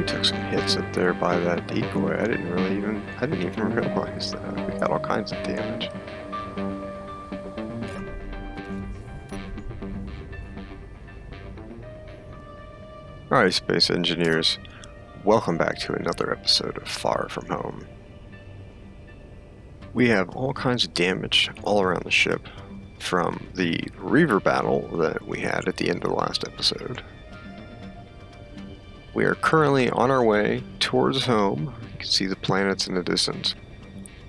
we took some hits up there by that decoy. I didn't even realize that. We got all kinds of damage. Alright, space engineers. Welcome back to another episode of Far From Home. We have all kinds of damage all around the ship from the Reaver battle that we had at the end of the last episode. We are currently on our way towards home. You can see the planets in the distance.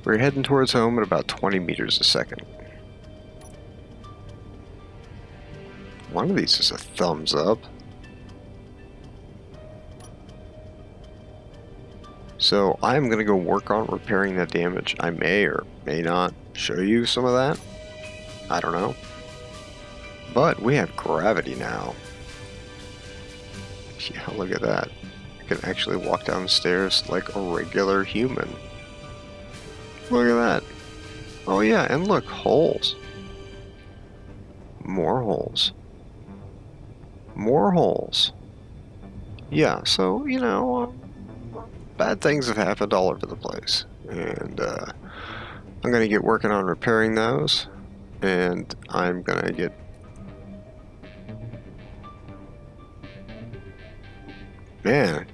We're heading towards home at about 20 meters a second. One of these is a thumbs up. So I'm going to go work on repairing that damage. I may or may not show you some of that. I don't know. But we have gravity now. Yeah, look at that. I can actually walk down the stairs like a regular human. Look at that. Oh yeah, and look, holes. More holes. More holes. Yeah, so, you know, bad things have happened all over the place. And I'm going to get working on repairing those. And I'm going to get... Man,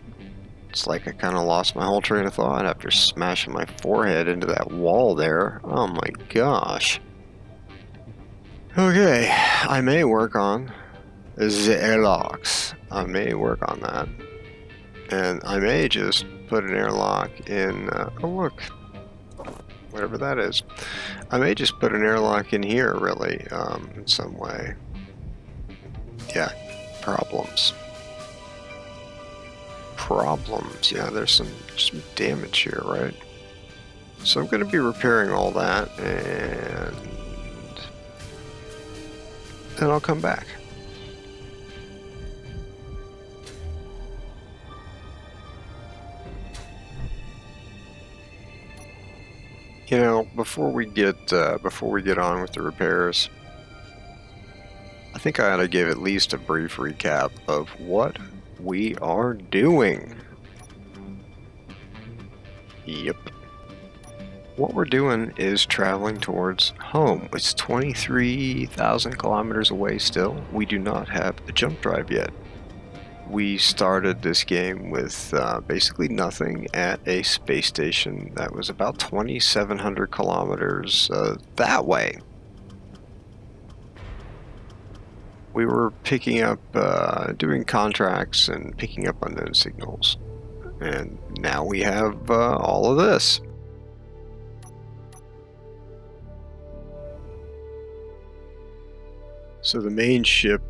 it's like I kind of lost my whole train of thought after smashing my forehead into that wall there. Oh my gosh. Okay, I may work on the airlocks. I may work on that. And I may just put an airlock in... oh look, whatever that is. I may just put an airlock in here, really, in some way. Yeah, problems. Yeah, there's some damage here, right? So I'm going to be repairing all that, and then I'll come back. You know, before we get on with the repairs, I think I ought to give at least a brief recap of what we are doing. Yep. What we're doing is traveling towards home. It's 23,000 kilometers away still. We do not have a jump drive yet. We started this game with basically nothing at a space station that was about 2,700 kilometers that way. We were picking up, doing contracts and picking up unknown signals. And now we have all of this. So the main ship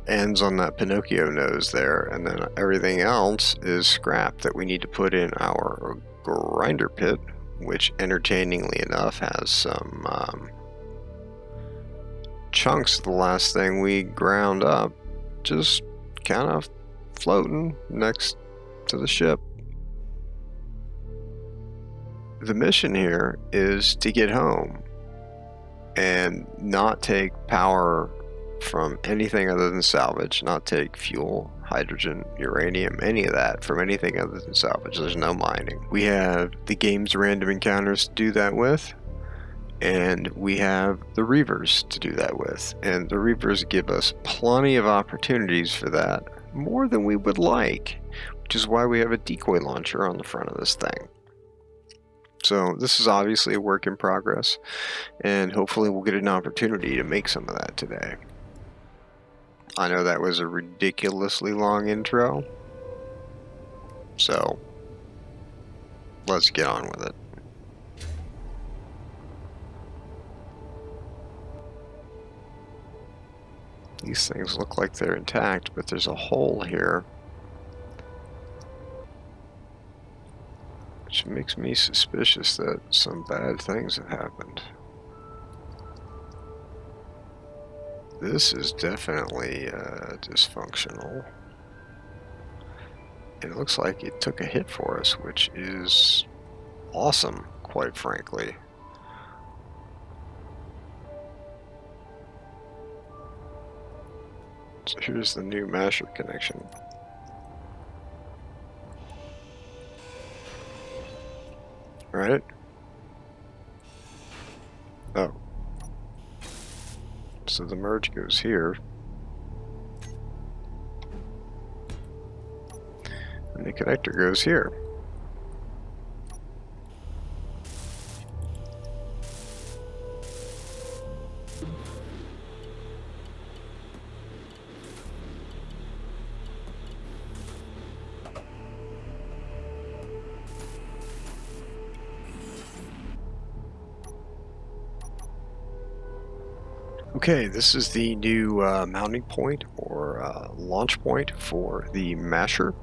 ends on that Pinocchio nose there, and then everything else is scrap that we need to put in our grinder pit, which entertainingly enough has some chunks of the last thing we ground up just kind of floating next to the ship. The mission here is to get home and not take power from anything other than salvage, not take fuel, hydrogen, uranium, any of that from anything other than salvage. There's no mining. We have the game's random encounters to do that with, and we have the Reavers to do that with. And the Reavers give us plenty of opportunities for that, more than we would like, which is why we have a decoy launcher on the front of this thing. So this is obviously a work in progress, and hopefully we'll get an opportunity to make some of that today. I know that was a ridiculously long intro, so let's get on with it. These things look like they're intact, but there's a hole here, which makes me suspicious that some bad things have happened. This is definitely dysfunctional. It looks like it took a hit for us, which is awesome, quite frankly. So here's the new masher connection. right? Oh. So the merge goes here. And the connector goes here. Okay, this is the new mounting point or launch point for the masher.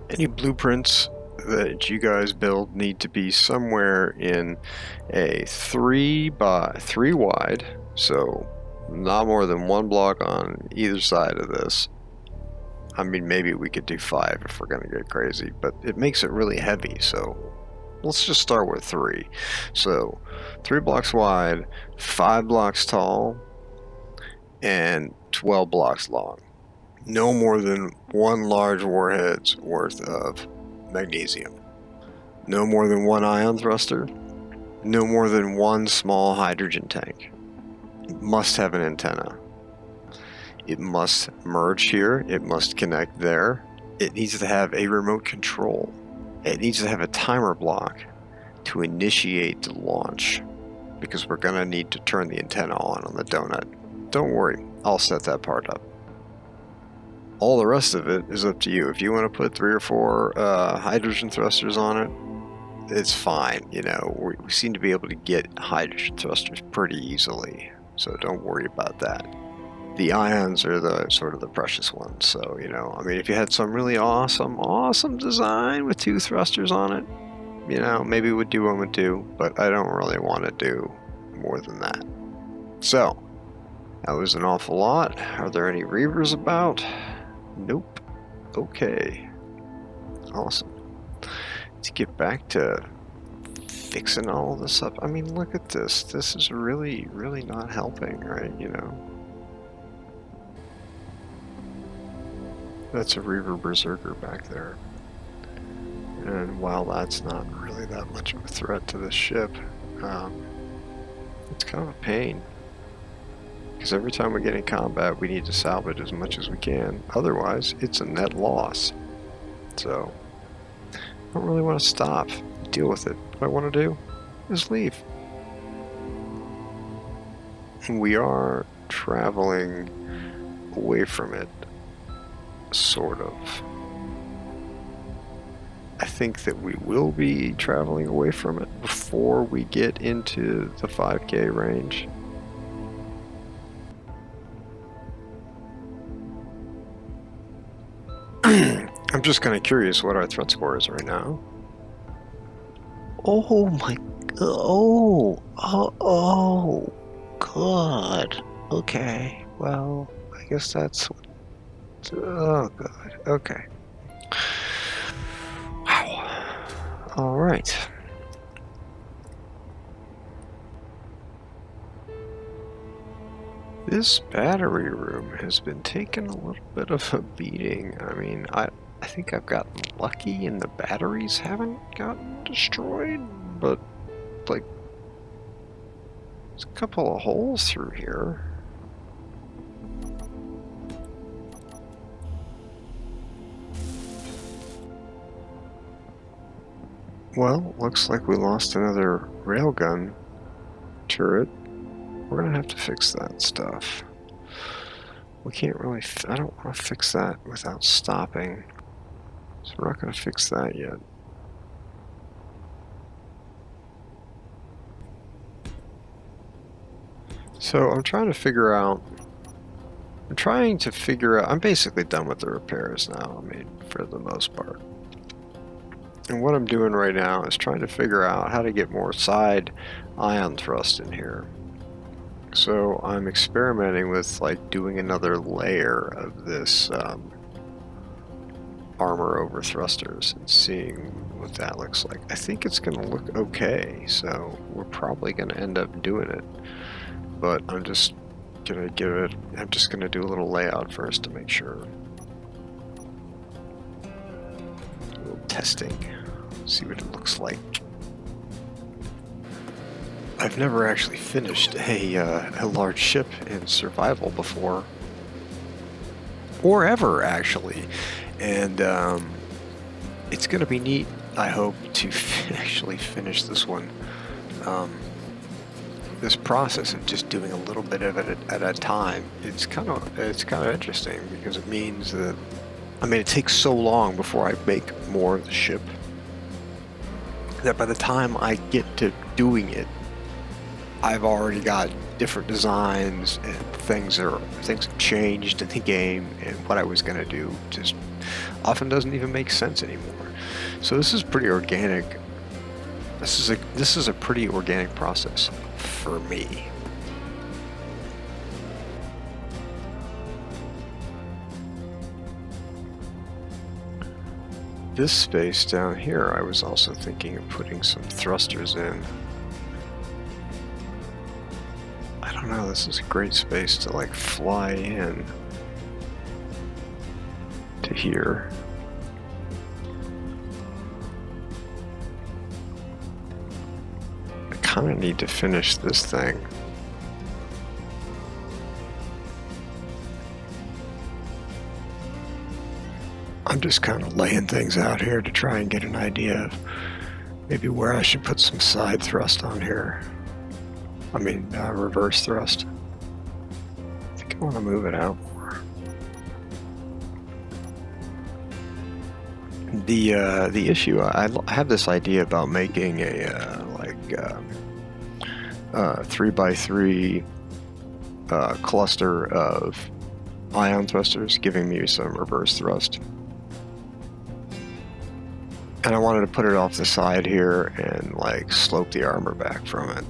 Any blueprints that you guys build need to be somewhere in a 3x3 wide, so not more than 1 block on either side of this. I mean, maybe we could do 5 if we're going to get crazy, but it makes it really heavy, so let's just start with 3. So 3 blocks wide, 5 blocks tall, and 12 blocks long. No more than 1 large warhead's worth of magnesium. No more than 1 ion thruster. No more than 1 small hydrogen tank. It must have an antenna. It must merge here. It must connect there. It needs to have a remote control. It needs to have a timer block to initiate the launch, because we're going to need to turn the antenna on the donut. Don't worry, I'll set that part up. All the rest of it is up to you. If you want to put 3 or 4 hydrogen thrusters on it, it's fine. You know, we seem to be able to get hydrogen thrusters pretty easily, so don't worry about that. The ions are the sort of the precious ones. So, you know, I mean, if you had some really awesome design with 2 thrusters on it, you know, maybe we'd do 1 with 2, but I don't really want to do more than that. So, that was an awful lot. Are there any Reavers about? Nope. Okay. Awesome. Let's get back to fixing all this up. I mean, look at this. This is really not helping, right? You know. That's a Reaver Berserker back there. And while that's not really that much of a threat to the ship, it's kind of a pain. Because every time we get in combat, we need to salvage as much as we can. Otherwise, it's a net loss. So, I don't really want to stop, deal with it. What I want to do is leave. And we are traveling away from it, sort of. I think that we will be traveling away from it before we get into the 5K range. I'm just kind of curious what our threat score is right now. Oh my, oh, God. Okay, well, I guess that's, oh God, okay. Wow. All right. This battery room has been taking a little bit of a beating. I mean, I think I've gotten lucky and the batteries haven't gotten destroyed, but like there's a couple of holes through here. Well, looks like we lost another railgun turret. We're gonna have to fix that stuff. We can't really, I don't want to fix that without stopping. So we're not gonna fix that yet. So I'm trying to figure out, I'm basically done with the repairs now, I mean, for the most part. And what I'm doing right now is trying to figure out how to get more side ion thrust in here. So I'm experimenting with like doing another layer of this armor over thrusters and seeing what that looks like. I think it's going to look okay, so we're probably going to end up doing it. But I'm just going to do a little layout first to make sure. A little testing. see what it looks like. I've never actually finished a large ship in survival before, or ever actually, and it's gonna be neat. I hope to actually finish this one. This process of just doing a little bit of it at a time, it's kind of interesting, because it means that, I mean, it takes so long before I make more of the ship that by the time I get to doing it, I've already got different designs, and things have changed in the game, and what I was gonna do just often doesn't even make sense anymore. So this is pretty organic. This is a pretty organic process for me. This space down here, I was also thinking of putting some thrusters in. I don't know, this is a great space to like fly in to here. I kind of need to finish this thing. I'm just kind of laying things out here to try and get an idea of maybe where I should put some side thrust on here. I mean, reverse thrust. I think I want to move it out more. The issue, I have this idea about making a 3x3 cluster of ion thrusters, giving me some reverse thrust. And I wanted to put it off the side here and like slope the armor back from it.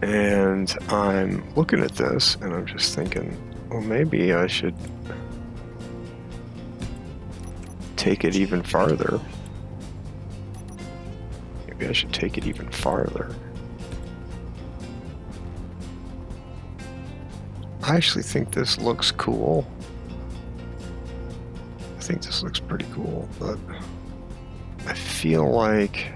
And I'm looking at this and I'm just thinking, well, maybe I should take it even farther. Maybe I should take it even farther. I actually think this looks cool. I think this looks pretty cool, but I feel like,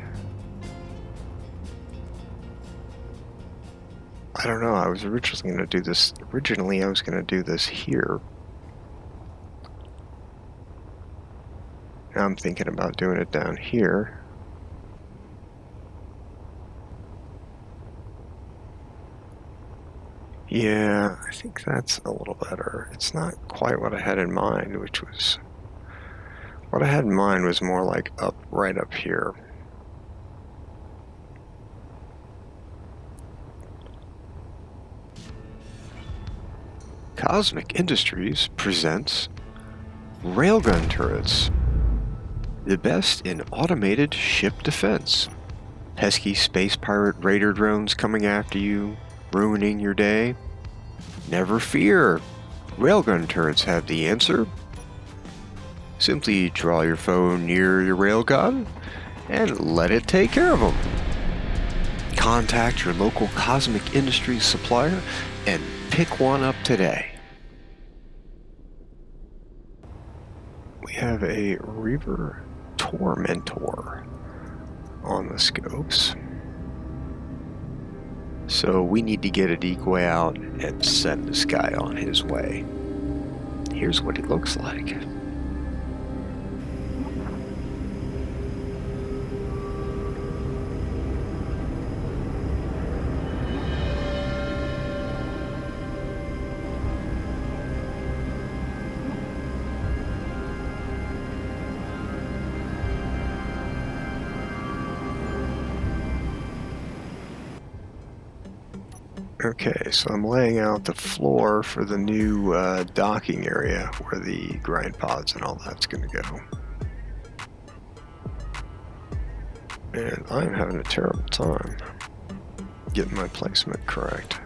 I don't know, I was originally going to do this here. Now I'm thinking about doing it down here. Yeah, I think that's a little better. It's not quite what I had in mind, what I had in mind was more like right up here. Cosmic Industries presents railgun turrets. The best in automated ship defense. Pesky space pirate raider drones coming after you, ruining your day? Never fear. Railgun turrets have the answer. Simply draw your foe near your railgun and let it take care of them. Contact your local Cosmic Industries supplier and pick one up today. We have a Reaver Tormentor on the scopes. So we need to get a decoy out and send this guy on his way. Here's what it looks like. Okay, so I'm laying out the floor for the new docking area where the grind pods and all that's going to go. And I'm having a terrible time getting my placement correct.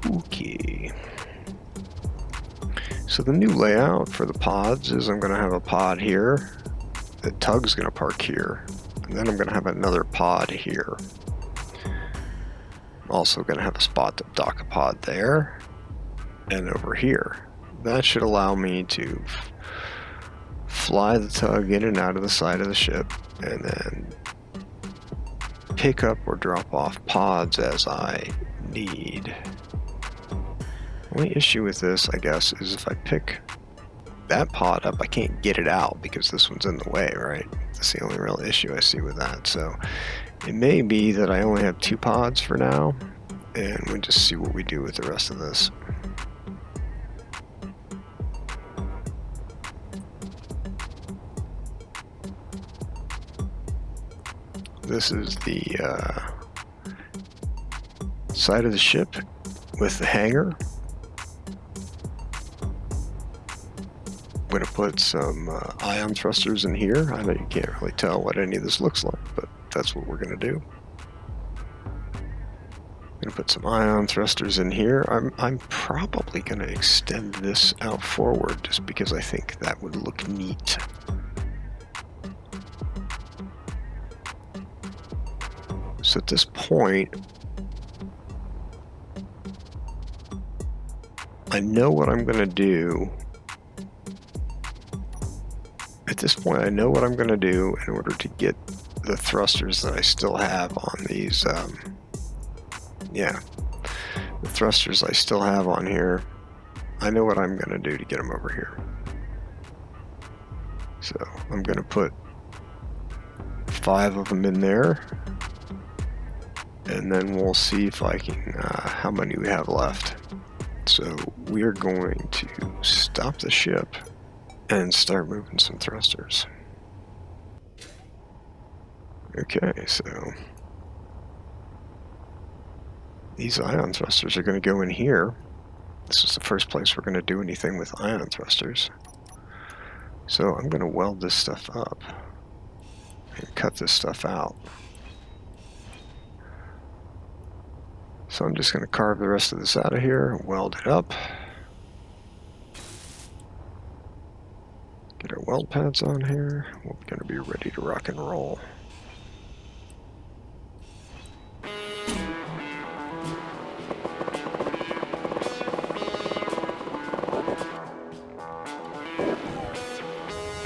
Okay. So the new layout for the pods is I'm going to have a pod here. The tug's going to park here. And then I'm going to have another pod here. I'm also going to have a spot to dock a pod there and over here. That should allow me to fly the tug in and out of the side of the ship and then pick up or drop off pods as I need. The only issue with this, I guess, is if I pick that pod up, I can't get it out because this one's in the way, right? That's the only real issue I see with that. So it may be that I only have 2 pods for now, and we'll just see what we do with the rest of this. This is the side of the ship with the hangar. I'm going to put some ion thrusters in here. I know you can't really tell what any of this looks like, but that's what we're going to do. I'm going to put some ion thrusters in here. I'm probably going to extend this out forward just because I think that would look neat. So at this point, I know what I'm going to do. At this point, I know what I'm going to do in order to get the thrusters that I still have on these, the thrusters I still have on here. I know what I'm going to do to get them over here. So I'm going to put 5 of them in there. And then we'll see if I can, how many we have left. So we're going to stop the ship and start moving some thrusters. Okay, so these ion thrusters are going to go in here. This is the first place we're going to do anything with ion thrusters. So I'm going to weld this stuff up and cut this stuff out. So I'm just going to carve the rest of this out of here, weld it up. Get our weld pads on here. We're going to be ready to rock and roll.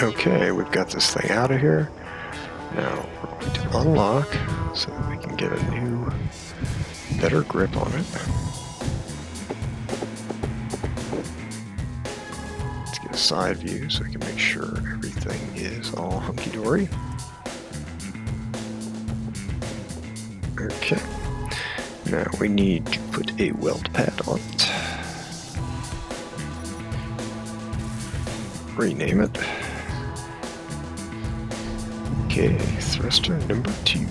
Okay, we've got this thing out of here. Now we're going to unlock so that we can get a new, better grip on it. Let's get a side view so we can make sure everything is all hunky-dory. Okay, now we need to put a weld pad on it. Rename it. Okay, thruster number 2.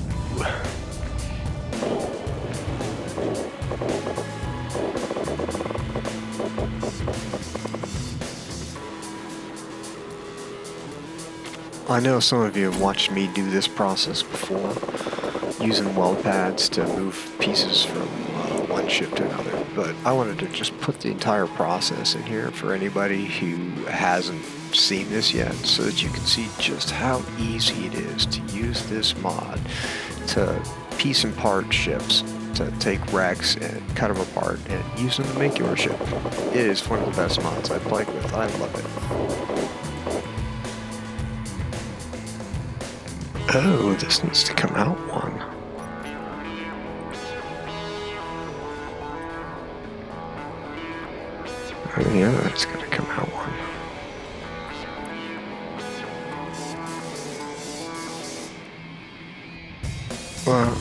I know some of you have watched me do this process before, using weld pads to move pieces from one ship to another, but I wanted to just put the entire process in here for anybody who hasn't seen this yet, so that you can see just how easy it is to use this mod to piece and part ships, to take wrecks and cut them apart and use them to make your ship. It is one of the best mods I've played with. I love it. Oh, this needs to come out one. Oh yeah, that's got to come out one.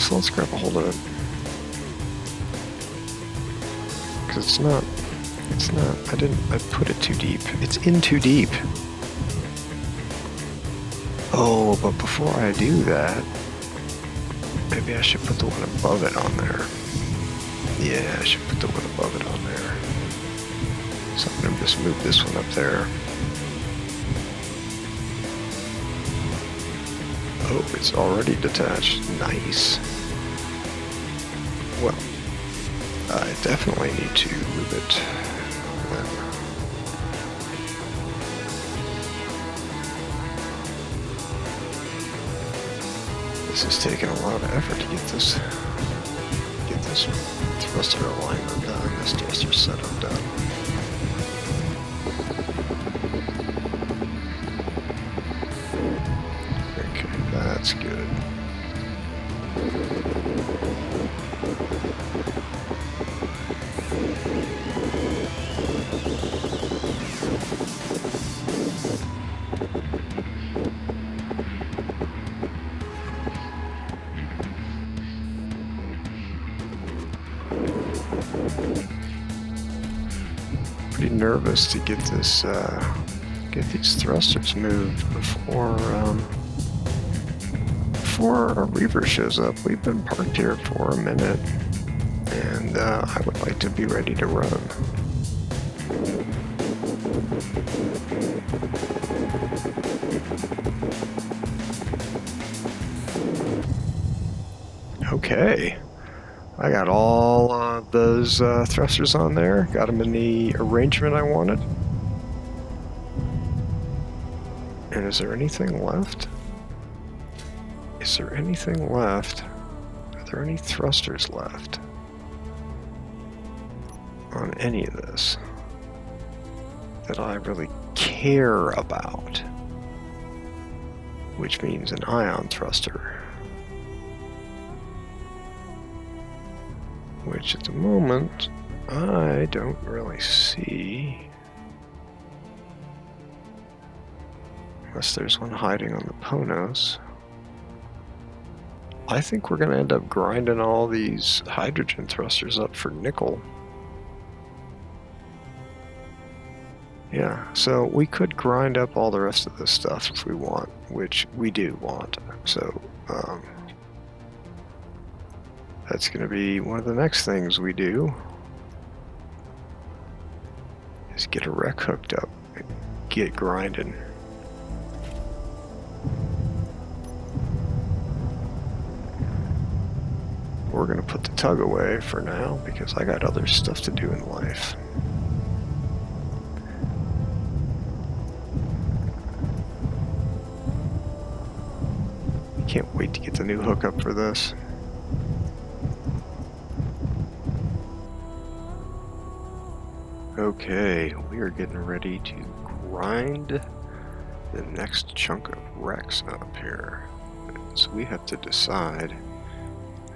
So let's grab a hold of it. Because it's not, I put it too deep. It's in too deep. Oh, but before I do that, maybe I should put the one above it on there. Yeah, I should put the one above it on there. So I'm going to just move this one up there. Oh, it's already detached. Nice. Well, I definitely need to move it. This is taking a lot of effort to get this thruster alignment done, this thruster setup done. Okay, that's good. Pretty nervous to get this, get these thrusters moved before our Reaver shows up. We've been parked here for a minute, and I would like to be ready to run. Okay. I got all those thrusters on there, got them in the arrangement I wanted. And is there anything left? Is there anything left? Are there any thrusters left on any of this that I really care about? Which means an ion thruster. Which at the moment, I don't really see. Unless there's one hiding on the Ponos. I think we're going to end up grinding all these hydrogen thrusters up for nickel. Yeah, so we could grind up all the rest of this stuff if we want, which we do want. So, that's going to be one of the next things we do, is get a wreck hooked up and get grinding. We're going to put the tug away for now because I got other stuff to do in life. Can't wait to get the new hookup for this. Okay, we are getting ready to grind the next chunk of wrecks up here. So we have to decide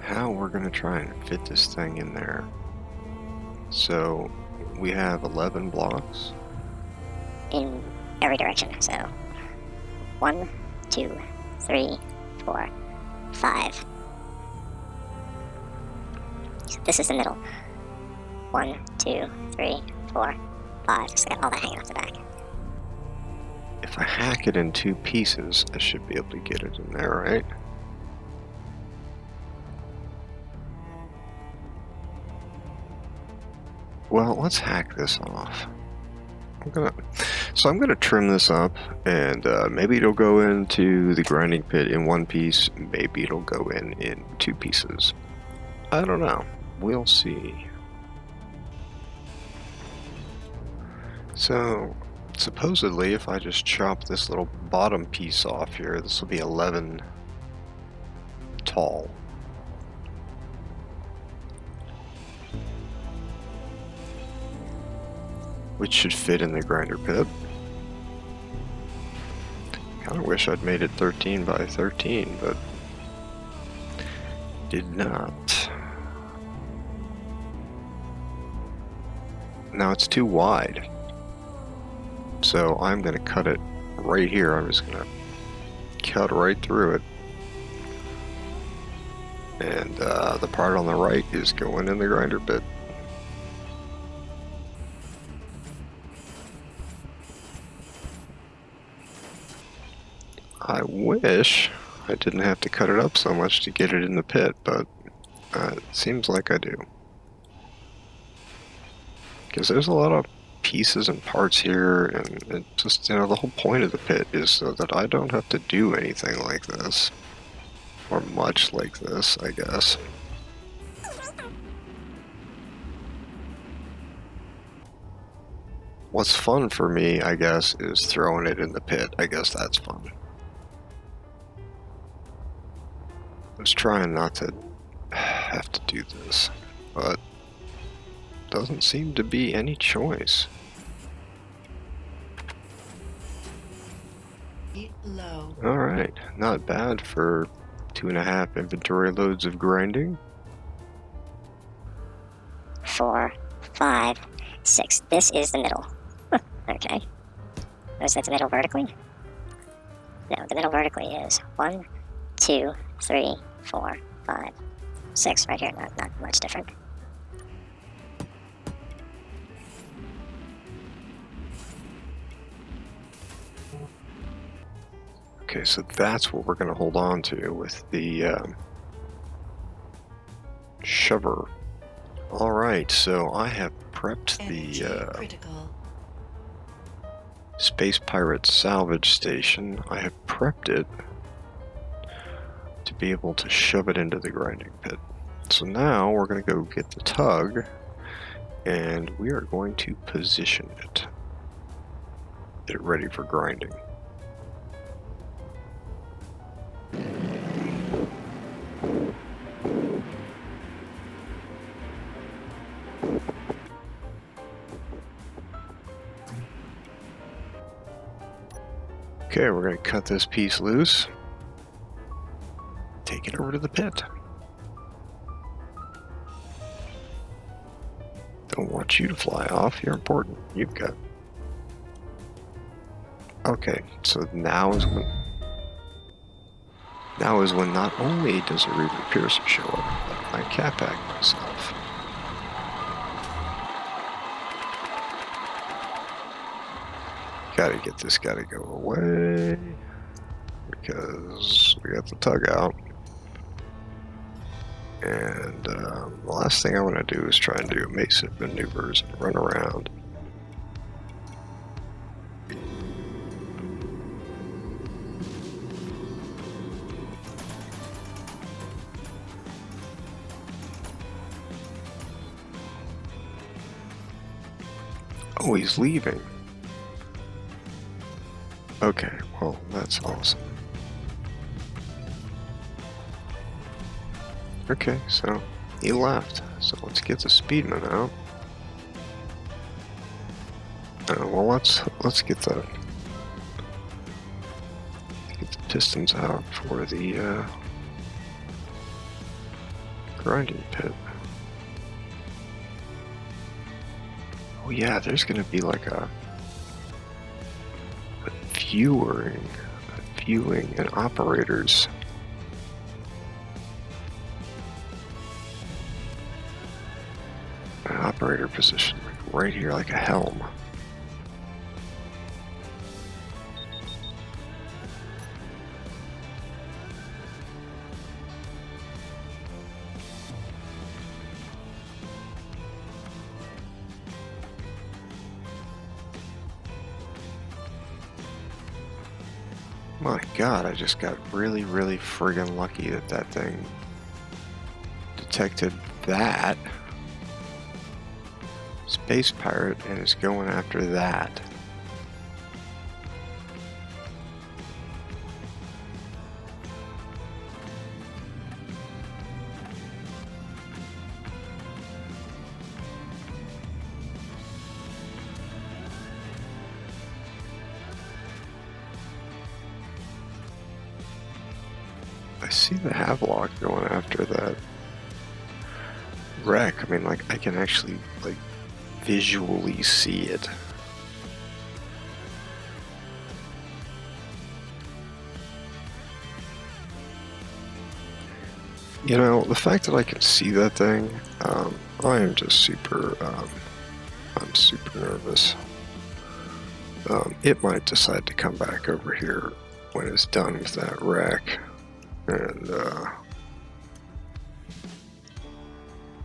how we're going to try and fit this thing in there. So we have 11 blocks. In every direction, so 1, 2, 3, 4, 5. So this is the middle. 1, 2, 3, 4, 5. Just got all that hanging off the back. If I hack it in 2 pieces, I should be able to get it in there, right? Well, let's hack this off. I'm gonna trim this up, and maybe it'll go into the grinding pit in 1 piece. Maybe it'll go in 2 pieces. I don't know. We'll see. So, supposedly, if I just chop this little bottom piece off here, this will be 11 tall. Which should fit in the grinder pit. Kinda wish I'd made it 13 by 13, but did not. Now it's too wide. So I'm going to cut it right here. I'm just going to cut right through it. And the part on the right is going in the grinder pit. I wish I didn't have to cut it up so much to get it in the pit, but it seems like I do. Because there's a lot of pieces and parts here, and it just, you know, the whole point of the pit is so that I don't have to do anything like this. Or much like this, I guess. What's fun for me, I guess, is throwing it in the pit. I guess that's fun. was trying not to have to do this, but doesn't seem to be any choice. Low. Alright, not bad for 2.5 inventory loads of grinding. 4, 5, 6. This is the middle. Okay. Was that the middle vertically? No, the middle vertically is 1, 2, 3, 4, 5, 6 right here. Not much different. Okay, so that's what we're going to hold on to with the shover. Alright, so I have prepped Energy the critical. Space Pirate salvage station. I have prepped it to be able to shove it into the grinding pit. So now we're going to go get the tug, and we are going to position it. Get it ready for grinding. Okay, we're going to cut this piece loose. Take it over to the pit. Don't want you to fly off. You're important. You've got... Okay, so now is when not only does a Reaver Piercer show up, but I cap-pack myself. Gotta get this guy to go away, because we got the tug out. And the last thing I want to do is try and do evasive maneuvers and run around. Oh, he's leaving. Okay, well, that's awesome. Okay, so he left. So let's get the Speedman out. Well, let's get the pistons out for the grinding pit. Oh yeah, there's gonna be like a viewing and operators. An operator position like right here, like a helm. My god, I just got really, really friggin' lucky that that thing detected that space pirate and is going after that. I see the Havelock going after that wreck. I mean, like, I can actually, like, visually see it. You know, the fact that I can see that thing, I am just super, I'm super nervous. It might decide to come back over here when it's done with that wreck. And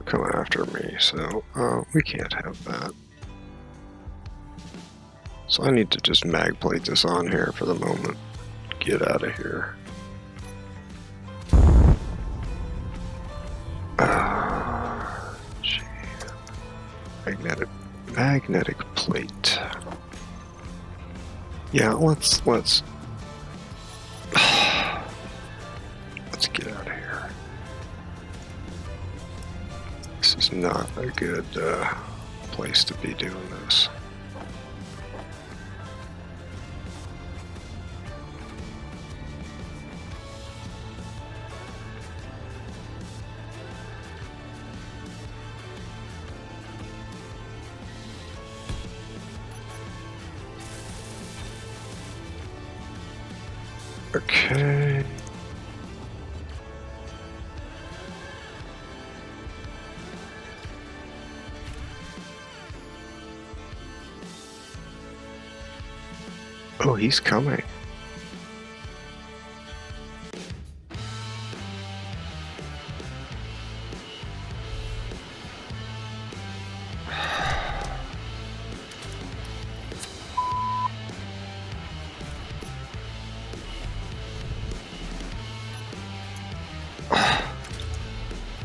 come after me, so we can't have that. So I need to just mag plate this on here for the moment. Get out of here. Gee. Magnetic plate. Yeah, let's get out of here. is not a good place to be doing this. Okay. Oh, he's coming.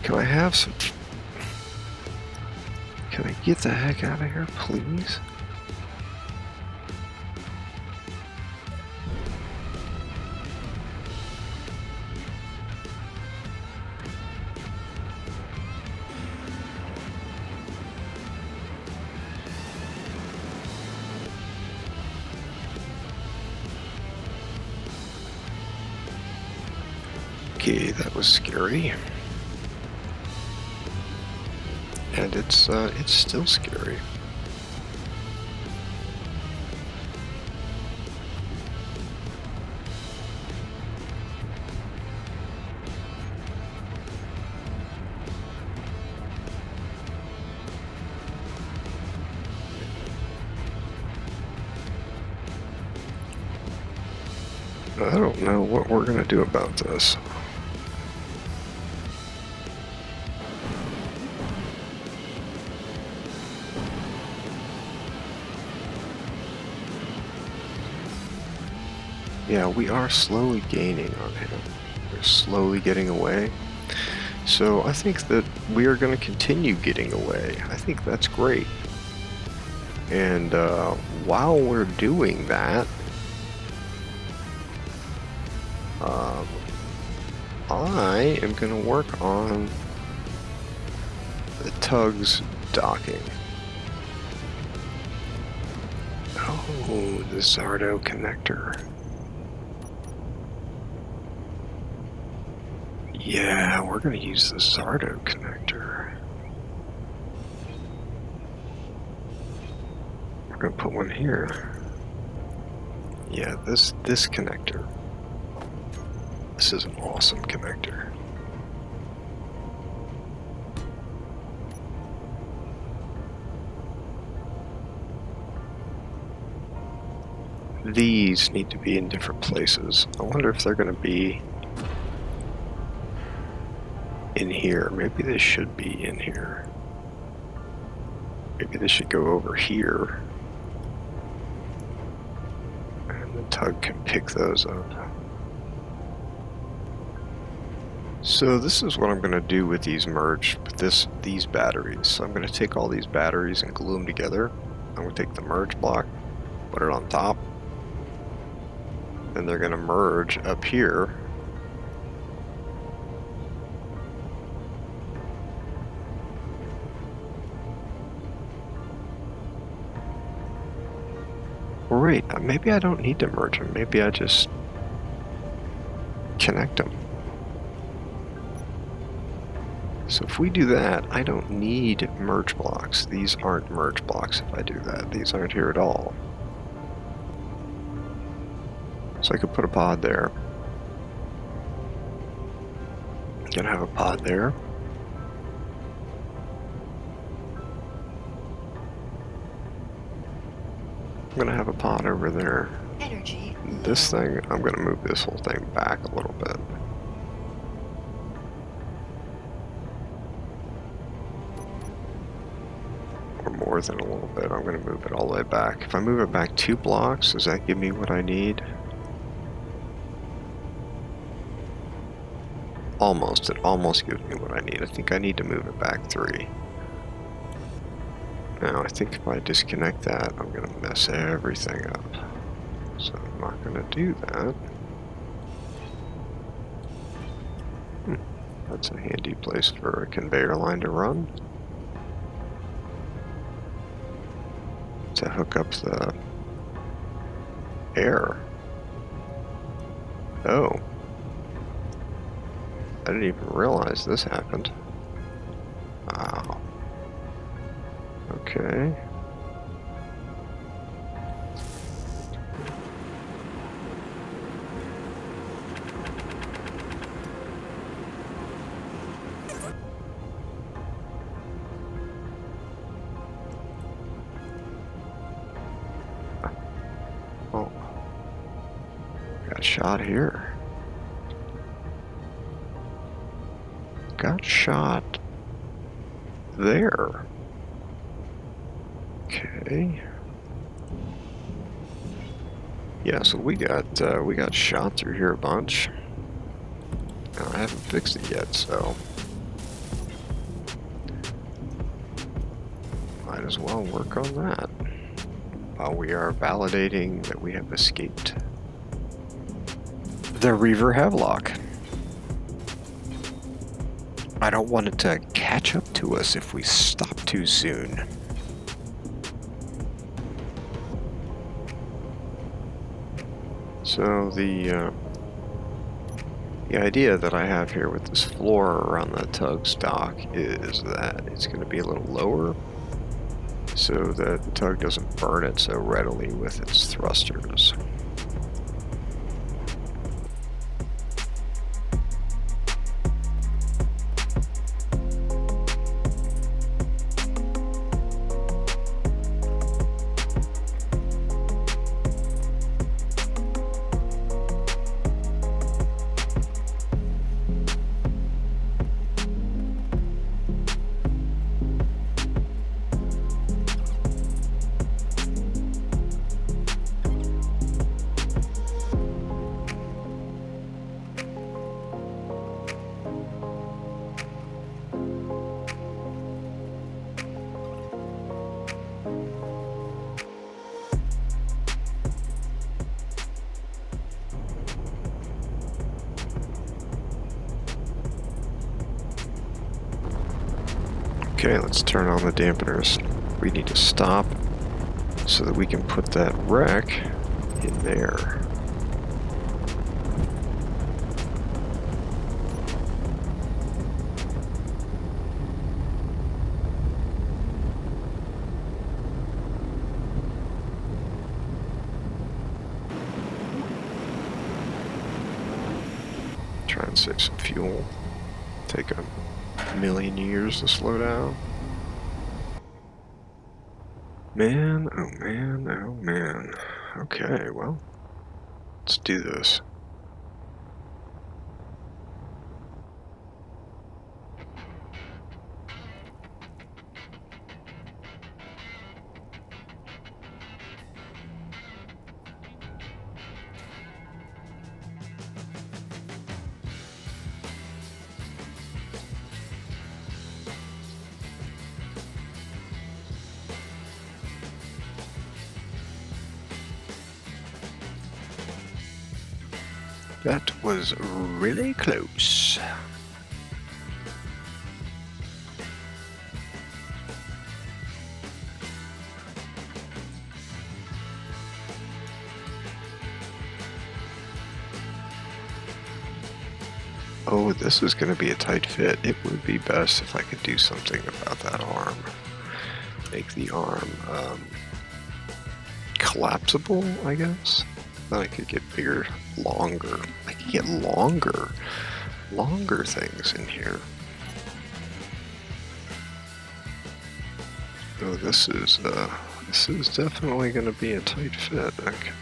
Can I have some... Can I get the heck out of here, please? Okay, that was scary. And it's still scary. I don't know what we're gonna do about this. Yeah, we are slowly gaining on him. We're slowly getting away. So I think that we are going to continue getting away. I think that's great. And while we're doing that, I am going to work on the tug's docking. Oh, the Zardo connector. Yeah, we're going to use the Zardo connector. We're going to put one here. Yeah, this connector. This is an awesome connector. These need to be in different places. I wonder if they're going to be in here. Maybe they should be in here. Maybe they should go over here. And the tug can pick those up. So this is what I'm going to do with these merged, with these batteries. So I'm going to take all these batteries and glue them together. I'm going to take the merge block, put it on top. Then they're going to merge up here. Wait, maybe I don't need to merge them. Maybe I just connect them. So if we do that, I don't need merge blocks. These aren't merge blocks if I do that. These aren't here at all. So I could put a pod there. Gonna have a pod there. I'm gonna have a pod over there. Energy. This thing, I'm gonna move this whole thing back a little bit. Or more than a little bit. I'm gonna move it all the way back. If I move it back 2 blocks, does that give me what I need? Almost. It almost gives me what I need. I think I need to move it back 3. Now, I think if I disconnect that, I'm going to mess everything up. So I'm not going to do that. That's a handy place for a conveyor line to run. to hook up the air. Oh. I didn't even realize this happened. Wow. Okay. Oh. Got shot here. Got shot there. Okay. Yeah, so we got shot through here a bunch. I haven't fixed it yet, so might as well work on that while we are validating that we have escaped the Reaver Havelock. I don't want it to catch up to us if we stop too soon. So the idea that I have here with this floor around the tug's dock is that it's going to be a little lower so that the tug doesn't burn it so readily with its thrusters. Okay, let's turn on the dampeners. We need to stop so that we can put that wreck in there. Try and save some fuel. Take a million years to slow down. Man, oh man, oh man. Okay, well, let's do this. That was really close. Oh, this is going to be a tight fit. It would be best if I could do something about that arm. Make the arm collapsible, I guess. Then I could get bigger, longer. I could get longer things in here. Oh, this is definitely going to be a tight fit. Okay.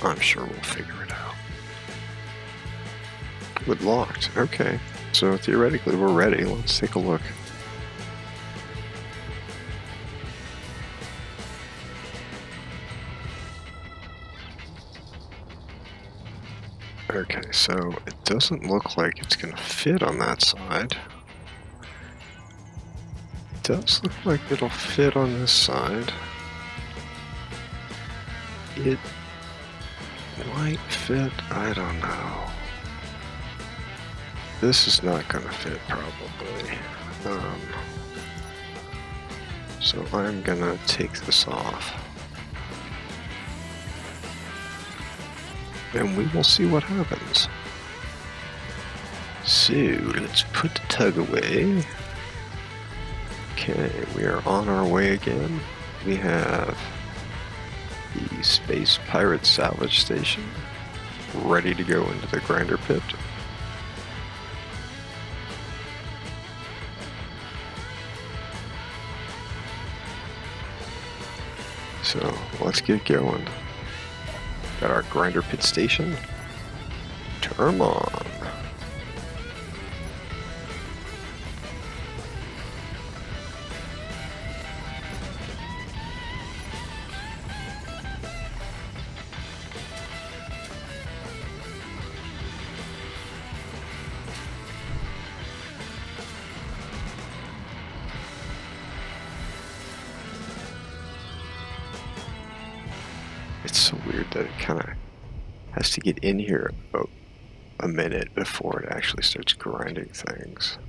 I'm sure we'll figure it out. Wood locked. Okay. So theoretically we're ready. Let's take a look. Okay, so it doesn't look like it's going to fit on that side. It does look like it'll fit on this side. It might fit, I don't know. This is not going to fit, probably. So I'm gonna take this off. And we will see what happens. So let's put the tug away. Okay, we are on our way again. We have the Space Pirate Salvage Station ready to go into the grinder pit. So let's get going. Got our grinder pit station. Turn on. It's so weird that it kind of has to get in here about a minute before it actually starts grinding things.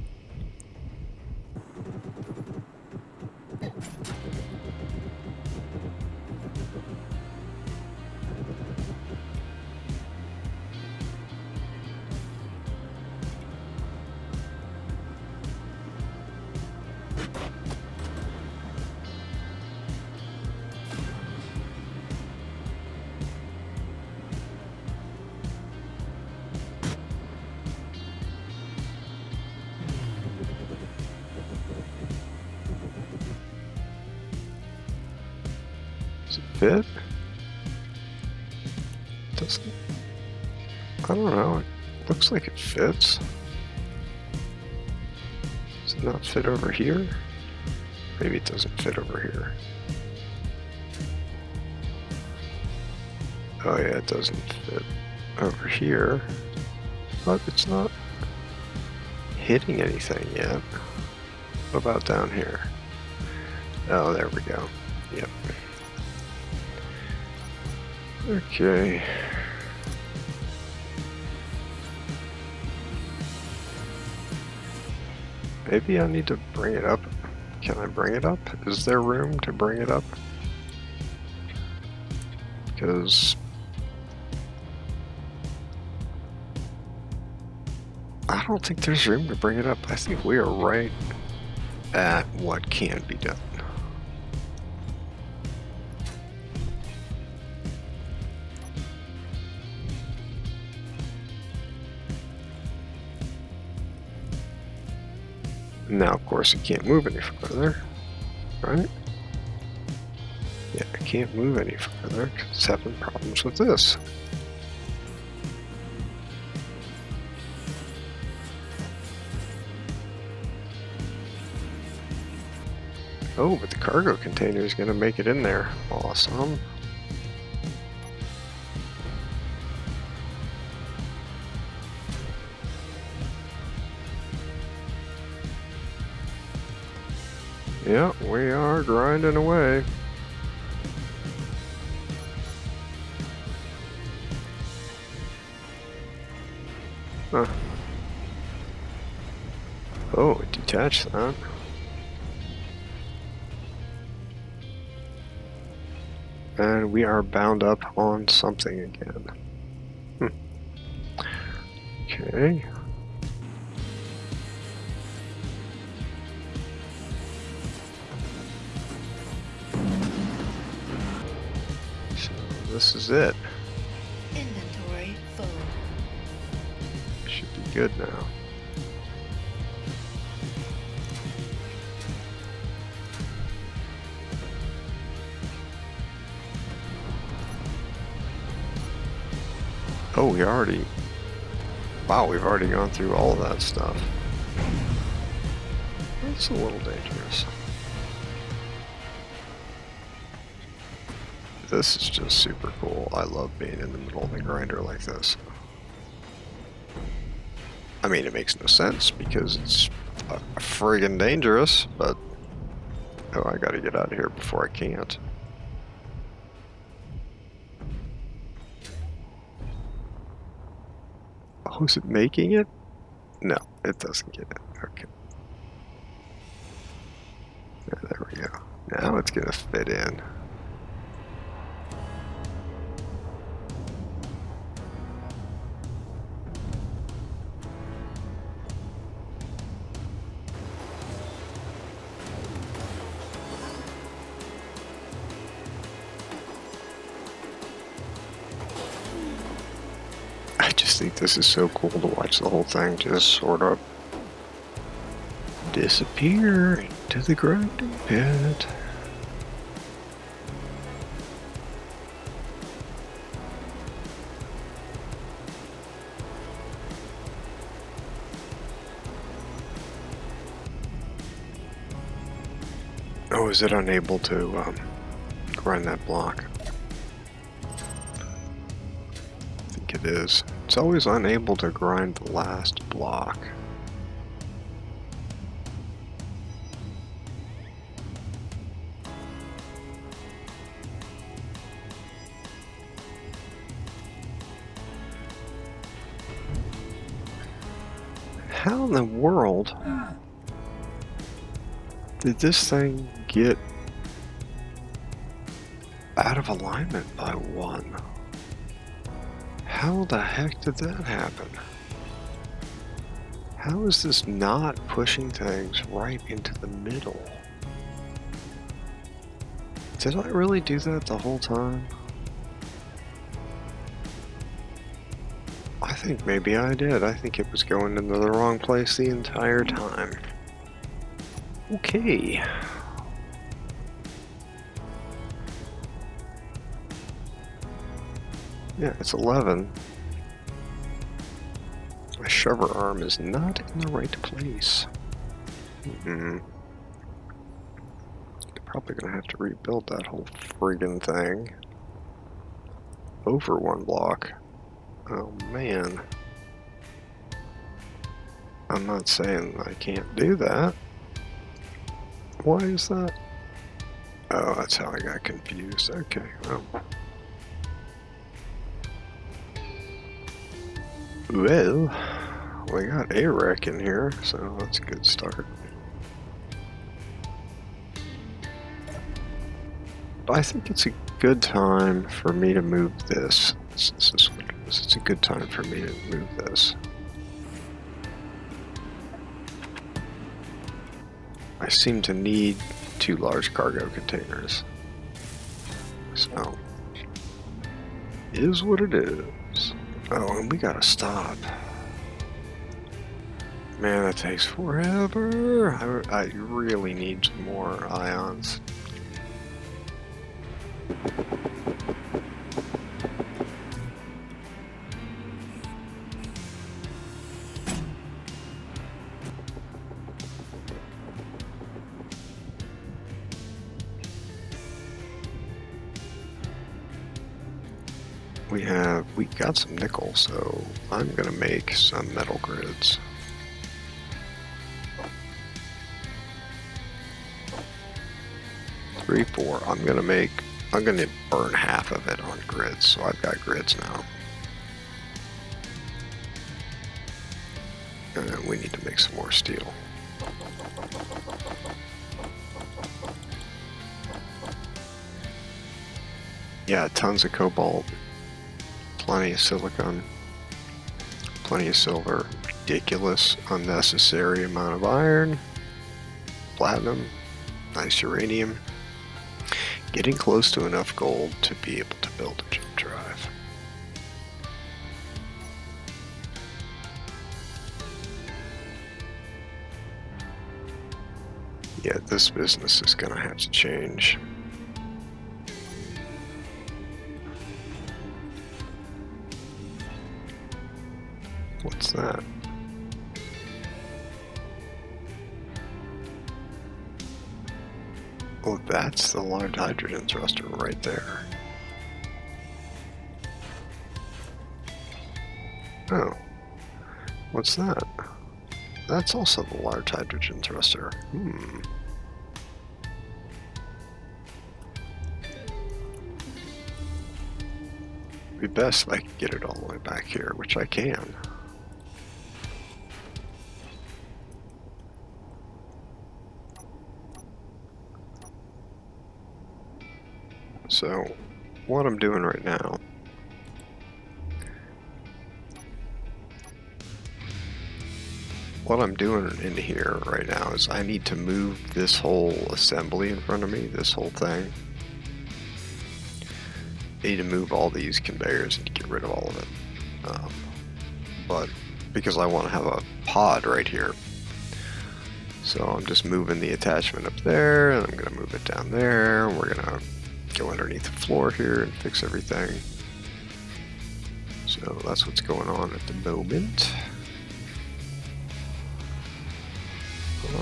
Does it fit? Doesn't. I don't know. It looks like it fits. Does it not fit over here? Maybe it doesn't fit over here. Oh yeah, it doesn't fit over here. But it's not hitting anything yet. What about down here? Oh, there we go. Yep. Okay. Maybe I need to bring it up. Can I bring it up? Is there room to bring it up? Because I don't think there's room to bring it up. I think we are right at what can be done. Now, of course, it can't move any further, right? Yeah, it can't move any further because it's having problems with this. Oh, but the cargo container is going to make it in there. Awesome. Yeah, we are grinding away. Huh. Oh, it detached that. And we are bound up on something again. Okay. So this is it. Inventory full. Should be good now. Oh, we already... Wow, we've already gone through all of that stuff. That's a little dangerous. This is just super cool. I love being in the middle of the grinder like this. I mean, it makes no sense because it's friggin' dangerous, but... Oh, I gotta get out of here before I can't. Oh, is it making it? No, it doesn't get it. Okay. Yeah, there we go. Now it's gonna fit in. I just think this is so cool to watch the whole thing just sort of disappear into the grinding pit. Oh, is it unable to grind that block? I think it is. It's always unable to grind the last block. How in the world did this thing get out of alignment by one? How the heck did that happen? How is this not pushing things right into the middle? Did I really do that the whole time? I think maybe I did. I think it was going into the wrong place the entire time. Okay. Yeah, it's 11. My shover arm is not in the right place. Probably gonna have to rebuild that whole friggin' thing. Over one block. Oh man. I'm not saying I can't do that. Why is that? Oh, that's how I got confused. Okay, well. Well, we got a wreck in here, so that's a good start. But I think it's a good time for me to move this. This is what it is. It's a good time for me to move this. I seem to need 2 large cargo containers. So, is what it is. Oh, and we gotta stop. Man, that takes forever. I really need some more ions. We got some nickel, so I'm gonna make some metal grids. Three, 4. I'm gonna burn half of it on grids, so I've got grids now. And we need to make some more steel. Yeah, tons of cobalt. Plenty of silicon, plenty of silver, ridiculous, unnecessary amount of iron, platinum, nice uranium, getting close to enough gold to be able to build a jump drive. Yeah, this business is gonna have to change. What's that? Oh, that's the large hydrogen thruster right there. Oh. What's that? That's also the large hydrogen thruster. It'd be best if I could get it all the way back here, which I can. So what I'm doing right now, in here right now is I need to move this whole assembly in front of me, this whole thing. I need to move all these conveyors and get rid of all of it. But because I want to have a pod right here, so I'm just moving the attachment up there, and I'm going to move it down there. We're going to go underneath the floor here and fix everything. So that's what's going on at the moment.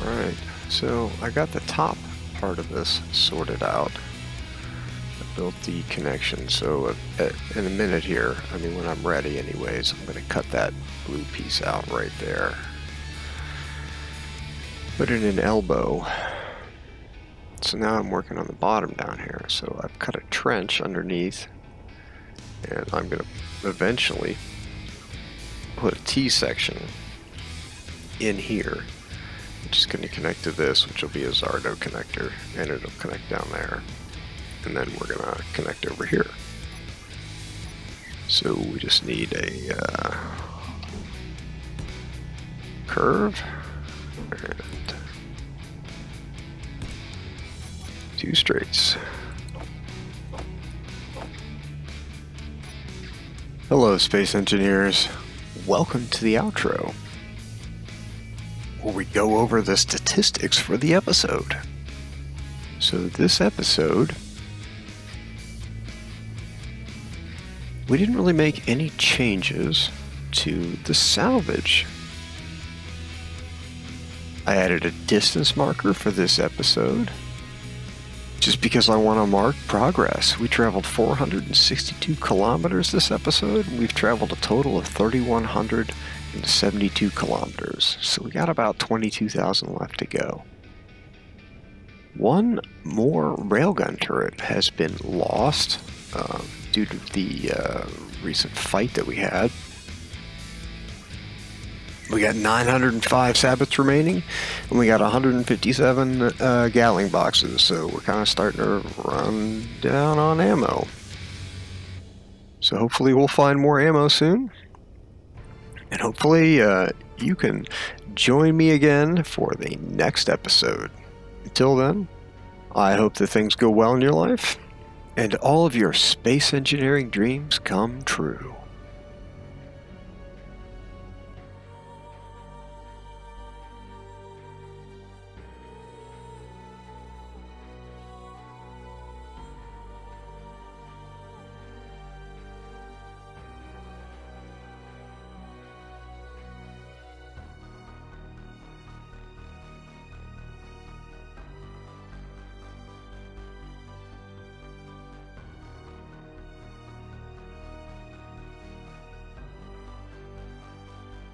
Alright, so I got the top part of this sorted out. I built the connection, so in a minute here, I mean when I'm ready anyways, I'm going to cut that blue piece out right there. Put in an elbow. So now I'm working on the bottom down here. So I've cut a trench underneath, and I'm going to eventually put a T-section in here, which is going to connect to this, which will be a Zardo connector, and it'll connect down there. And then we're going to connect over here. So we just need a curve and 2 straights. Hello, space engineers. Welcome to the outro, where we go over the statistics for the episode. So this episode, we didn't really make any changes to the salvage. I added a distance marker for this episode, just because I want to mark progress. We traveled 462 kilometers this episode. We've traveled a total of 3,172 kilometers. So we got about 22,000 left to go. One more railgun turret has been lost due to the recent fight that we had. We got 905 sabots remaining, and we got 157 Gatling boxes, so we're kind of starting to run down on ammo. So hopefully we'll find more ammo soon, and hopefully you can join me again for the next episode. Until then, I hope that things go well in your life, and all of your space engineering dreams come true.